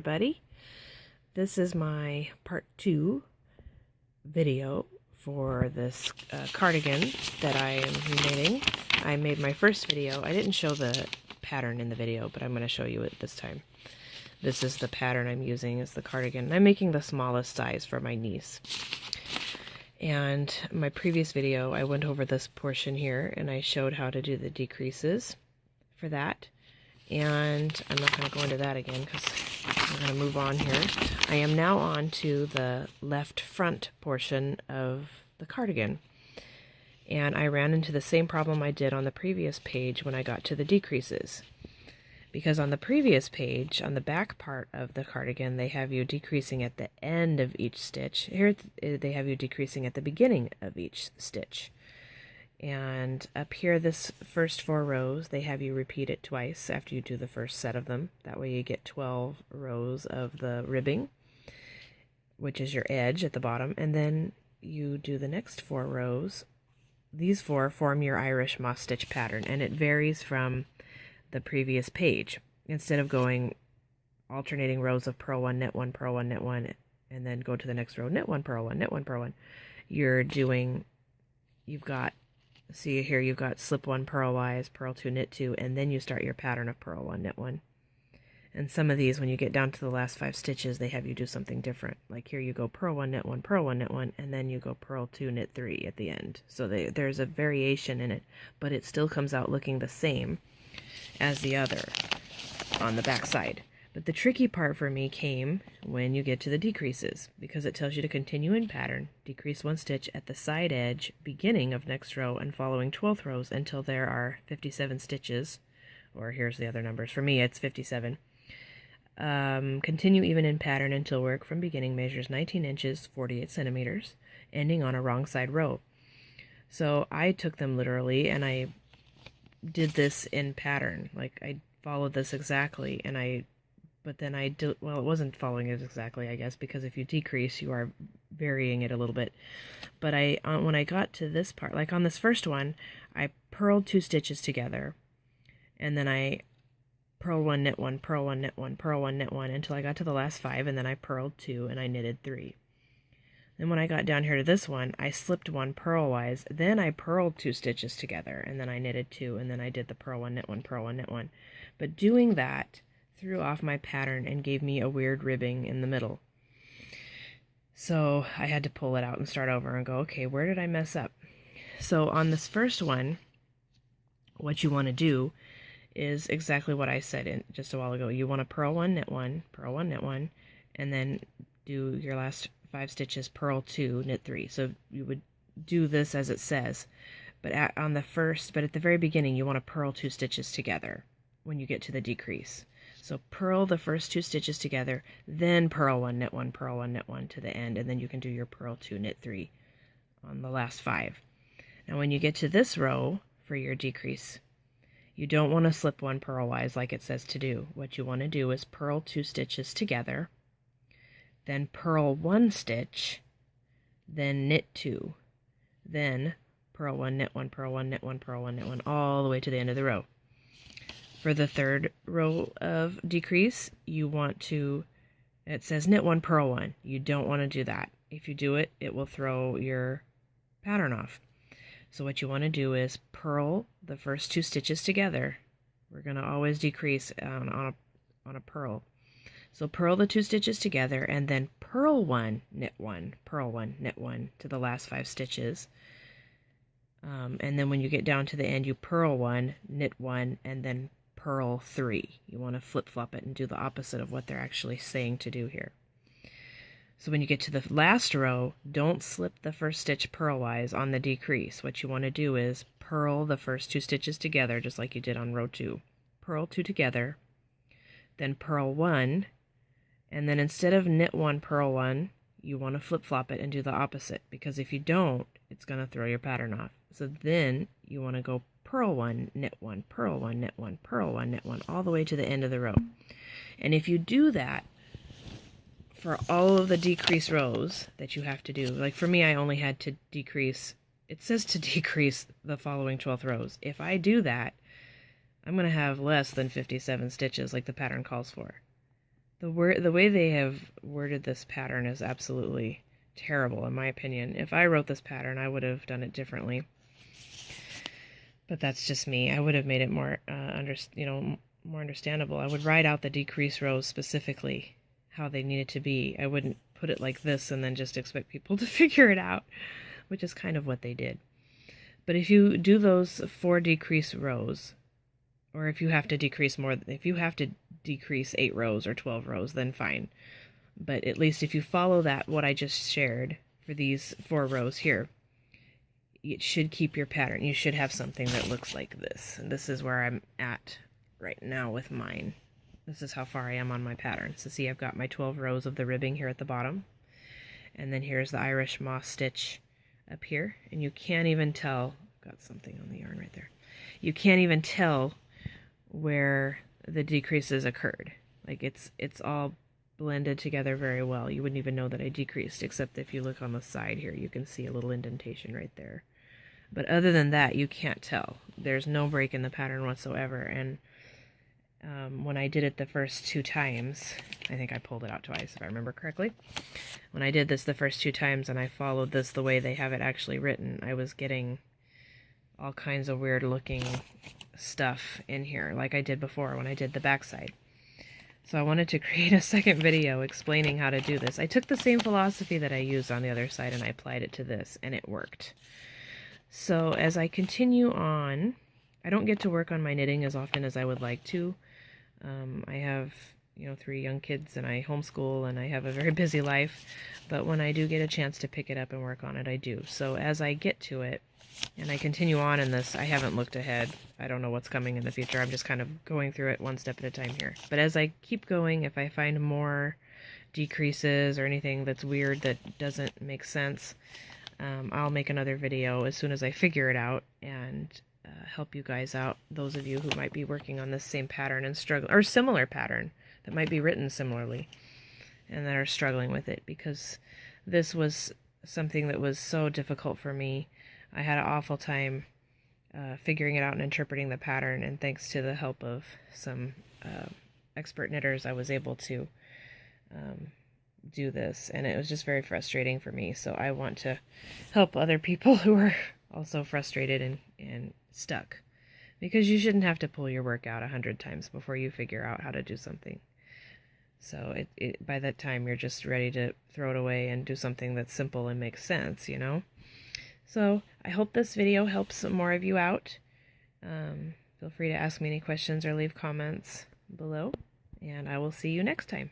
everybody. This is my part 2 video for this cardigan that I am knitting. I made my first video. I didn't show the pattern in the video, but I'm going to show you it this time. This is the pattern I'm using as the cardigan. I'm making the smallest size for my niece. And my previous video, I went over this portion here and I showed how to do the decreases for that. And I'm not going to go into that again because we're going to move on here. I am now on to the left front portion of the cardigan. And I ran into the same problem I did on the previous page when I got to the decreases. Because on the previous page, on the back part of the cardigan, they have you decreasing at the end of each stitch. Here they have you decreasing at the beginning of each stitch. And up here, this first 4 rows, they have you repeat it twice after you do the first set of them. That way you get 12 rows of the ribbing, which is your edge at the bottom. And then you do the next 4 rows. These 4 form your Irish moss stitch pattern, and it varies from the previous page. Instead of going alternating rows of purl 1, knit 1, purl 1, knit 1, and then go to the next row, knit 1, purl 1, knit 1, purl 1, you've got, see here, you've got slip 1, purl-wise, purl 2, knit 2, and then you start your pattern of purl 1, knit 1. And some of these, when you get down to the last 5 stitches, they have you do something different. Like here you go purl 1, knit 1, purl 1, knit 1, and then you go purl 2, knit 3 at the end. So there's a variation in it, but it still comes out looking the same as the other on the back side. But the tricky part for me came when you get to the decreases, because it tells you to continue in pattern, decrease 1 stitch at the side edge, beginning of next row and following 12th rows until there are 57 stitches, or here's the other numbers. For me, it's 57. Continue even in pattern until work from beginning measures 19 inches, 48 centimeters, ending on a wrong side row. So I took them literally, and I did this in pattern. Like, I followed this exactly, and but then well, it wasn't following it exactly, I guess, because if you decrease, you are varying it a little bit. But when I got to this part, like on this first one, I purled 2 stitches together, and then I purl 1, knit 1, purl 1, knit 1, purl 1, knit 1, until I got to the last 5, and then I purled 2, and I knitted 3. Then when I got down here to this one, I slipped 1 purl-wise, then I purled 2 stitches together, and then I knitted 2, and then I did the purl 1, knit 1, purl 1, knit 1. But doing that threw off my pattern and gave me a weird ribbing in the middle. So I had to pull it out and start over and go, okay, where did I mess up? So on this first one, what you want to do is exactly what I said just a while ago. You want to purl 1, knit 1, purl 1, knit 1, and then do your last 5 stitches, purl 2, knit 3. So you would do this as it says, but at the very beginning, you want to purl 2 stitches together when you get to the decrease. So purl the first 2 stitches together, then purl 1, knit 1, purl 1, knit 1 to the end, and then you can do your purl 2, knit 3 on the last 5. Now when you get to this row for your decrease, you don't want to slip 1 purl-wise like it says to do. What you want to do is purl 2 stitches together, then purl 1 stitch, then knit 2, then purl 1, knit 1, purl 1, knit 1, purl 1, knit 1, all the way to the end of the row. For the third row of decrease, you want to, it says knit 1, purl 1. You don't want to do that. If you do it, it will throw your pattern off. So what you want to do is purl the first 2 stitches together. We're going to always decrease on a purl. So purl the 2 stitches together, and then purl 1, knit 1, purl 1, knit 1 to the last 5 stitches. And then when you get down to the end, you purl 1, knit 1, and then purl 3. You want to flip-flop it and do the opposite of what they're actually saying to do here. So when you get to the last row, don't slip the first stitch purl-wise on the decrease. What you want to do is purl the first 2 stitches together, just like you did on row 2. Purl 2 together, then purl 1, and then instead of knit 1, purl 1, you want to flip-flop it and do the opposite, because if you don't, it's going to throw your pattern off. So then you want to go purl 1, knit 1, purl 1, knit 1, purl 1, knit 1, all the way to the end of the row. And if you do that for all of the decrease rows that you have to do, like for me, I only had to decrease, it says to decrease the following 12th rows. If I do that, I'm going to have less than 57 stitches like the pattern calls for. The way they have worded this pattern is absolutely terrible, in my opinion. If I wrote this pattern, I would have done it differently. But that's just me. I would have made it more, more understandable. I would write out the decrease rows specifically how they needed to be. I wouldn't put it like this and then just expect people to figure it out, which is kind of what they did. But if you do those 4 decrease rows, or if you have to decrease more, if you have to decrease 8 rows or 12 rows, then fine. But at least if you follow that, what I just shared for these 4 rows here, it should keep your pattern. You should have something that looks like this. And this is where I'm at right now with mine. This is how far I am on my pattern. So see, I've got my 12 rows of the ribbing here at the bottom. And then here's the Irish moss stitch up here. And you can't even tell, got something on the yarn right there. You can't even tell where the decreases occurred. Like it's all blended together very well. You wouldn't even know that I decreased, except if you look on the side here, you can see a little indentation right there. But other than that, you can't tell. There's no break in the pattern whatsoever. And when I did it the first 2 times, I think I pulled it out twice if I remember correctly. When I did this the first 2 times and I followed this the way they have it actually written, I was getting all kinds of weird looking stuff in here, like I did before when I did the backside. So I wanted to create a second video explaining how to do this. I took the same philosophy that I used on the other side and I applied it to this, and it worked. So as I continue on, I don't get to work on my knitting as often as I would like to. I have, 3 young kids and I homeschool and I have a very busy life, but when I do get a chance to pick it up and work on it, I do. So as I get to it and I continue on in this, I haven't looked ahead. I don't know what's coming in the future. I'm just kind of going through it one step at a time here. But as I keep going, if I find more decreases or anything that's weird that doesn't make sense, I'll make another video as soon as I figure it out and help you guys out, those of you who might be working on this same pattern and struggle, or similar pattern that might be written similarly and that are struggling with it, because this was something that was so difficult for me. I had an awful time figuring it out and interpreting the pattern, and thanks to the help of some expert knitters, I was able to do this, and it was just very frustrating for me. So I want to help other people who are also frustrated and stuck, because you shouldn't have to pull your work out 100 times before you figure out how to do something. So by that time you're just ready to throw it away and do something that's simple and makes sense, So I hope this video helps some more of you out. Feel free to ask me any questions or leave comments below, and I will see you next time.